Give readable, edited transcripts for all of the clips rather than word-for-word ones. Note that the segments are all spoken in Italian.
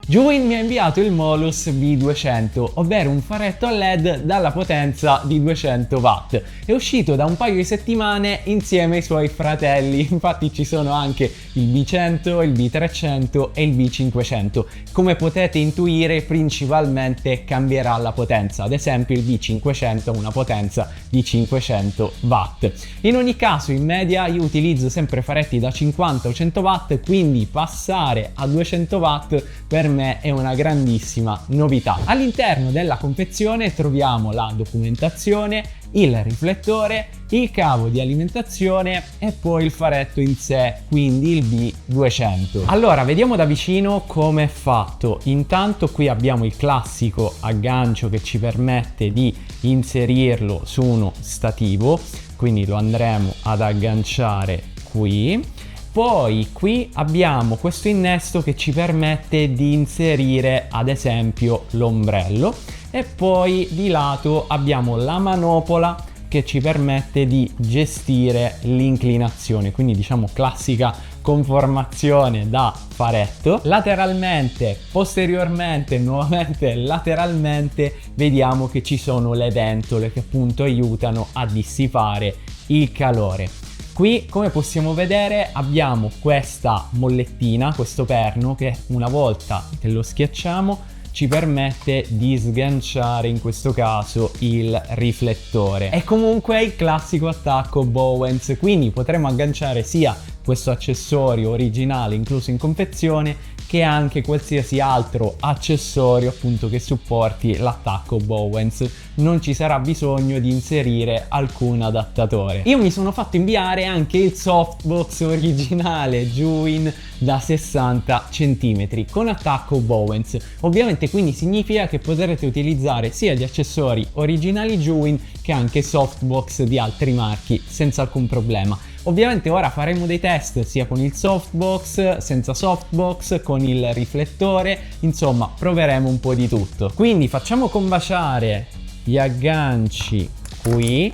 Juwin mi ha inviato il Molus B200, ovvero un faretto a LED dalla potenza di 200 watt. È uscito da un paio di settimane insieme ai suoi fratelli, infatti ci sono anche il B100, il B300 e il B500. Come potete intuire, principalmente cambierà la potenza, ad esempio il B500 ha una potenza di 500 watt. In ogni caso, in media io utilizzo sempre faretti da 50 o 100 watt, quindi passare a 200 watt per me è una grandissima novità. All'interno della confezione troviamo la documentazione, il riflettore, il cavo di alimentazione e poi il faretto in sé, quindi il B200. Allora, vediamo da vicino come è fatto. Intanto qui abbiamo il classico aggancio che ci permette di inserirlo su uno stativo, quindi lo andremo ad agganciare qui. Poi qui abbiamo questo innesto che ci permette di inserire ad esempio l'ombrello, e poi di lato abbiamo la manopola che ci permette di gestire l'inclinazione, quindi diciamo classica conformazione da faretto. Lateralmente, posteriormente, nuovamente lateralmente vediamo che ci sono le ventole che appunto aiutano a dissipare il calore. Qui, come possiamo vedere, abbiamo questa mollettina, questo perno che una volta che lo schiacciamo ci permette di sganciare in questo caso il riflettore. E comunque il classico attacco Bowens, quindi potremo agganciare sia questo accessorio originale incluso in confezione che anche qualsiasi altro accessorio appunto che supporti l'attacco Bowens. Non ci sarà bisogno di inserire alcun adattatore. Io mi sono fatto inviare anche il softbox originale Juwin da 60 cm con attacco Bowens. Ovviamente quindi significa che potrete utilizzare sia gli accessori originali Juwin che anche softbox di altri marchi senza alcun problema. Ovviamente ora faremo dei test sia con il softbox, senza softbox, con il riflettore, insomma proveremo un po' di tutto. Quindi facciamo combaciare gli agganci qui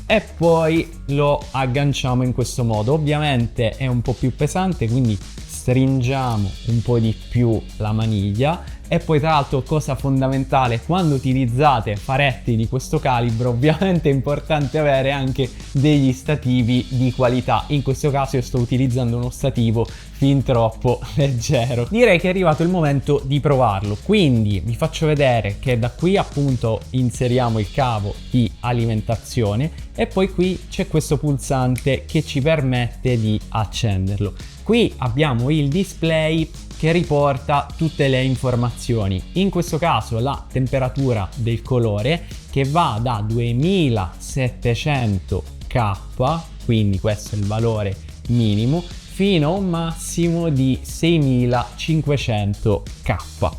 e poi lo agganciamo in questo modo. Ovviamente è un po' più pesante, quindi stringiamo un po' di più la maniglia. E poi tra l'altro, cosa fondamentale, quando utilizzate faretti di questo calibro ovviamente è importante avere anche degli stativi di qualità. In questo caso io sto utilizzando uno stativo fin troppo leggero. Direi che è arrivato il momento di provarlo, quindi vi faccio vedere che da qui appunto inseriamo il cavo di alimentazione e poi qui c'è questo pulsante che ci permette di accenderlo. Qui abbiamo il display che riporta tutte le informazioni, in questo caso la temperatura del colore che va da 2700K, quindi questo è il valore minimo, fino a un massimo di 6500K.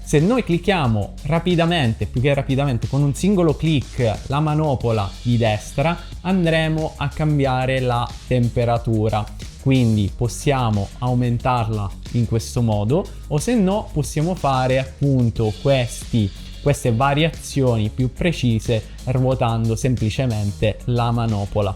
Se noi clicchiamo rapidamente, più che rapidamente, con un singolo clic la manopola di destra, andremo a cambiare la temperatura. Quindi possiamo aumentarla in questo modo, o se no possiamo fare appunto queste variazioni più precise ruotando semplicemente la manopola.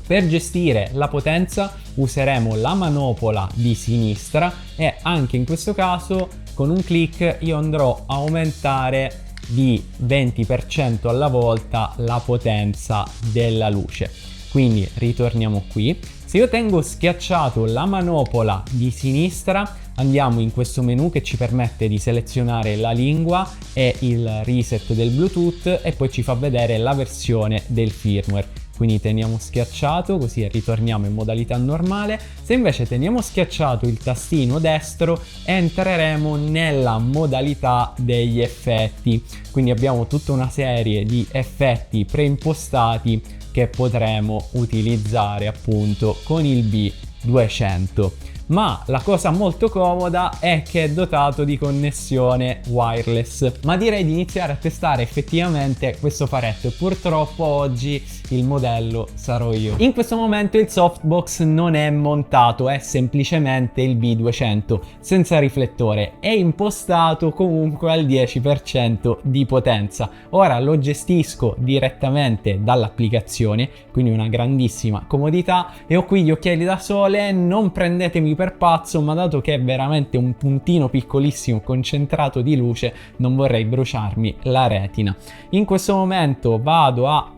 Per gestire la potenza useremo la manopola di sinistra e anche in questo caso con un clic io andrò a aumentare di 20% alla volta la potenza della luce. Quindi ritorniamo qui. Se io tengo schiacciato la manopola di sinistra, andiamo in questo menu che ci permette di selezionare la lingua e il reset del Bluetooth e poi ci fa vedere la versione del firmware. Quindi teniamo schiacciato, così ritorniamo in modalità normale. Se invece teniamo schiacciato il tastino destro, entreremo nella modalità degli effetti. Quindi abbiamo tutta una serie di effetti preimpostati che potremo utilizzare appunto con il B200. Ma la cosa molto comoda è che è dotato di connessione wireless. Ma direi di iniziare a testare effettivamente questo faretto e purtroppo oggi il modello sarò io. In questo momento il softbox non è montato, è semplicemente il B200 senza riflettore, è impostato comunque al 10% di potenza. Ora lo gestisco direttamente dall'applicazione, quindi una grandissima comodità, e ho qui gli occhiali da sole. Non prendetemi prendetemi per pazzo, ma dato che è veramente un puntino piccolissimo concentrato di luce, non vorrei bruciarmi la retina. In questo momento vado a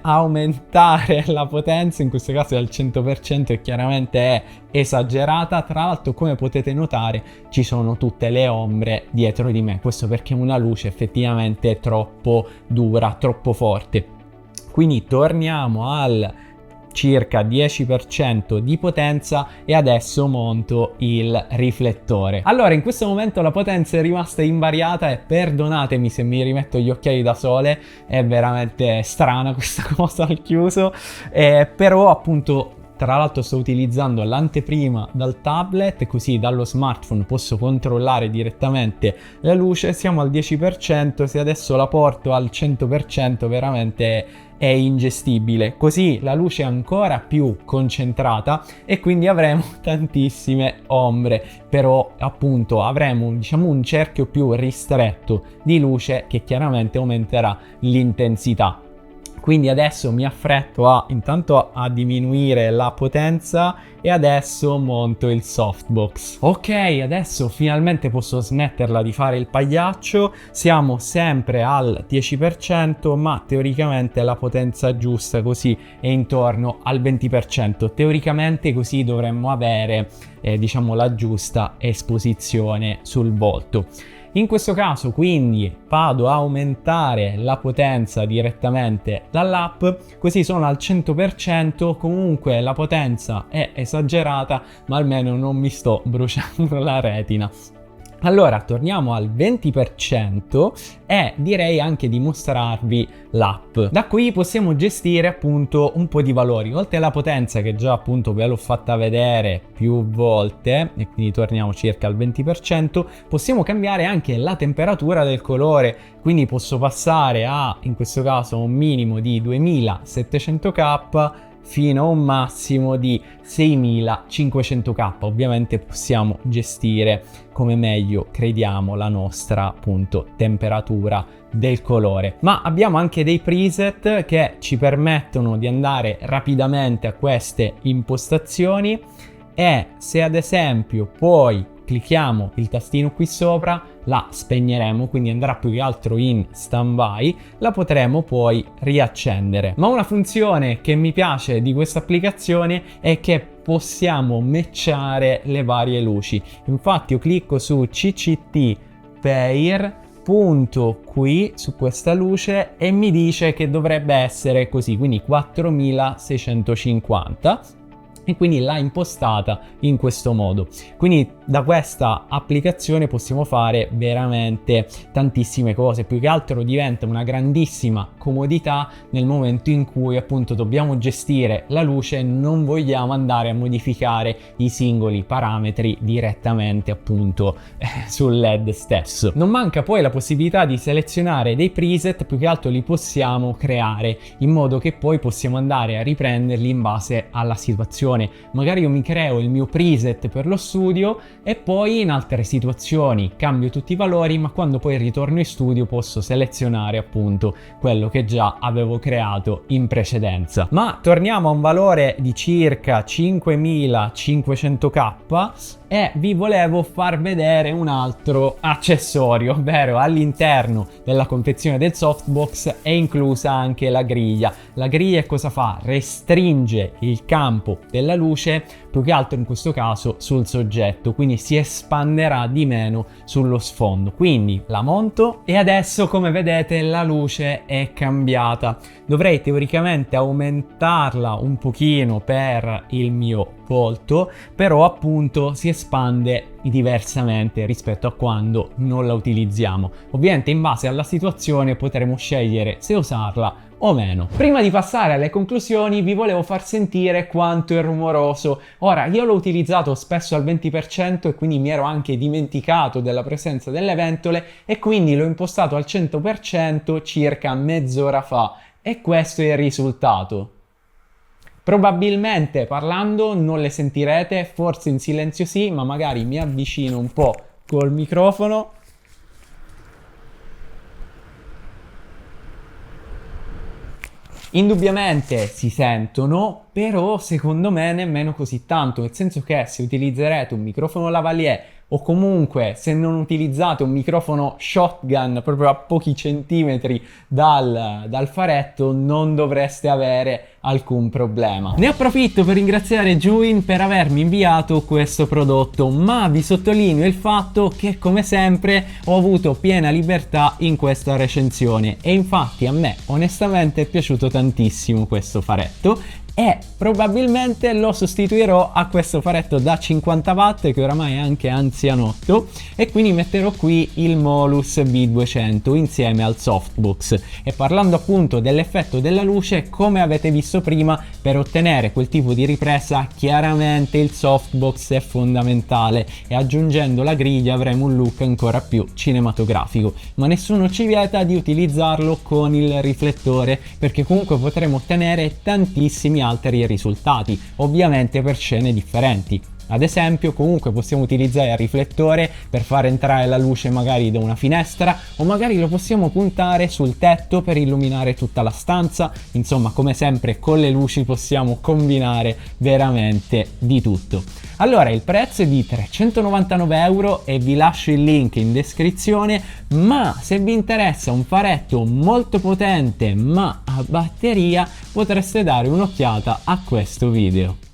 aumentare la potenza, in questo caso è al 100% e chiaramente è esagerata. Tra l'altro, come potete notare, ci sono tutte le ombre dietro di me, questo perché una luce effettivamente è troppo dura, troppo forte. Quindi torniamo al circa 10% di potenza e adesso monto il riflettore. Allora, in questo momento la potenza è rimasta invariata e perdonatemi se mi rimetto gli occhiali da sole, è veramente strana questa cosa al chiuso, però appunto tra l'altro sto utilizzando l'anteprima dal tablet, così dallo smartphone posso controllare direttamente la luce. Siamo al 10%, se adesso la porto al 100% veramente è ingestibile, così la luce è ancora più concentrata e quindi avremo tantissime ombre, però appunto avremo, diciamo, un cerchio più ristretto di luce che chiaramente aumenterà l'intensità. Quindi adesso mi affretto intanto a diminuire la potenza e adesso monto il softbox. Ok, adesso finalmente posso smetterla di fare il pagliaccio. Siamo sempre al 10%, ma teoricamente la potenza giusta così è intorno al 20%. Teoricamente così dovremmo avere diciamo la giusta esposizione sul volto. In questo caso quindi vado a aumentare la potenza direttamente dall'app, così sono al 100%, comunque la potenza è esagerata, ma almeno non mi sto bruciando la retina. Allora, torniamo al 20% e direi anche di mostrarvi l'app. Da qui possiamo gestire appunto un po' di valori. Oltre alla potenza che già appunto ve l'ho fatta vedere più volte, e quindi torniamo circa al 20%, possiamo cambiare anche la temperatura del colore. Quindi posso passare a, in questo caso, un minimo di 2700K fino a un massimo di 6500K. Ovviamente possiamo gestire come meglio crediamo la nostra appunto temperatura del colore, ma abbiamo anche dei preset che ci permettono di andare rapidamente a queste impostazioni e se ad esempio poi clicchiamo il tastino qui sopra la spegneremo, quindi andrà più che altro in stand-by, la potremo poi riaccendere. Ma una funzione che mi piace di questa applicazione è che possiamo matchare le varie luci. Infatti io clicco su CCT Pair, punto qui su questa luce e mi dice che dovrebbe essere così, quindi 4650. E quindi l'ha impostata in questo modo. Quindi da questa applicazione possiamo fare veramente tantissime cose, più che altro diventa una grandissima comodità nel momento in cui appunto dobbiamo gestire la luce e non vogliamo andare a modificare i singoli parametri direttamente appunto sul LED stesso. Non manca poi la possibilità di selezionare dei preset, più che altro li possiamo creare in modo che poi possiamo andare a riprenderli in base alla situazione. Magari io mi creo il mio preset per lo studio e poi in altre situazioni cambio tutti i valori, ma quando poi ritorno in studio posso selezionare appunto quello che già avevo creato in precedenza. Ma torniamo a un valore di circa 5500K e vi volevo far vedere un altro accessorio, ovvero all'interno della confezione del softbox è inclusa anche la griglia. La griglia cosa fa? Restringe il campo della luce, più che altro in questo caso sul soggetto, quindi si espanderà di meno sullo sfondo. Quindi la monto e adesso, come vedete, la luce è cambiata. Dovrei teoricamente aumentarla un pochino per il mio volto, però appunto si espande diversamente rispetto a quando non la utilizziamo. Ovviamente in base alla situazione potremo scegliere se usarla o meno. Prima di passare alle conclusioni vi volevo far sentire quanto è rumoroso. Ora, io l'ho utilizzato spesso al 20% e quindi mi ero anche dimenticato della presenza delle ventole e quindi l'ho impostato al 100% circa mezz'ora fa e questo è il risultato. Probabilmente parlando non le sentirete, forse in silenzio sì, ma magari mi avvicino un po' col microfono. Indubbiamente si sentono, però secondo me nemmeno così tanto, nel senso che se utilizzerete un microfono lavalier o comunque se non utilizzate un microfono shotgun proprio a pochi centimetri dal faretto, non dovreste avere alcun problema. Ne approfitto per ringraziare Juin per avermi inviato questo prodotto, ma vi sottolineo il fatto che come sempre ho avuto piena libertà in questa recensione e infatti a me onestamente è piaciuto tantissimo questo faretto e probabilmente lo sostituirò a questo faretto da 50 watt che oramai è anche anzianotto e quindi metterò qui il Molus B200 insieme al softbox. E parlando appunto dell'effetto della luce, come avete visto prima, per ottenere quel tipo di ripresa chiaramente il softbox è fondamentale e aggiungendo la griglia avremo un look ancora più cinematografico, ma nessuno ci vieta di utilizzarlo con il riflettore perché comunque potremo ottenere tantissimi altri risultati, ovviamente per scene differenti. Ad esempio, comunque possiamo utilizzare il riflettore per far entrare la luce magari da una finestra o magari lo possiamo puntare sul tetto per illuminare tutta la stanza. Insomma, come sempre con le luci possiamo combinare veramente di tutto. Allora, il prezzo è di 399 euro e vi lascio il link in descrizione, ma se vi interessa un faretto molto potente ma a batteria potreste dare un'occhiata a questo video.